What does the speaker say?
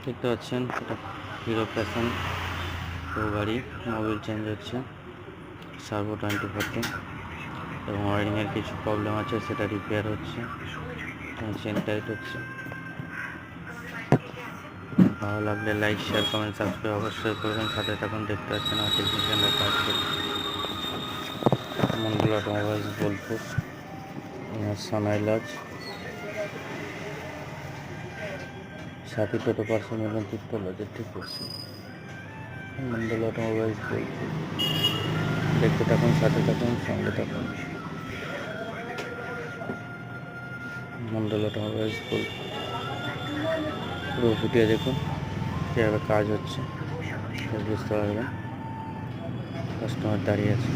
দেখতে পাচ্ছেন এটা হিরো প্যাশন প্রো গাড়ি, মোবিল চেঞ্জ হচ্ছে, সার্ভো 24 এবং ওয়ারিংয়ের কিছু প্রবলেম আছে, সেটা রিপেয়ার হচ্ছে, চেন টাইট হচ্ছে। ভালো লাগলে লাইক, শেয়ার, কমেন্ট, সাবস্ক্রাইব অবশ্যই করবেন। সাথে থাকুন, দেখতে পাচ্ছেন আমার টেকনিশিয়ানরা কাজ করছে। মন্ডল অটোমোবাইলস বোলপুর, সানাই লজ, সাথী টোটো পার্সেল এবং তিপ্ত লজের ঠিক করছে। মন্ডল অটোমোবাইলস বোলপুর, দেখতে থাকুন, সাথে থাকুন, সঙ্গে থাকুন। মন্ডল অটোমোবাইলস বোলপুর, পুরো ভিডিও দেখুন কীভাবে কাজ হচ্ছে, বুঝতে পারবেন। কাস্টমার দাঁড়িয়ে আছে।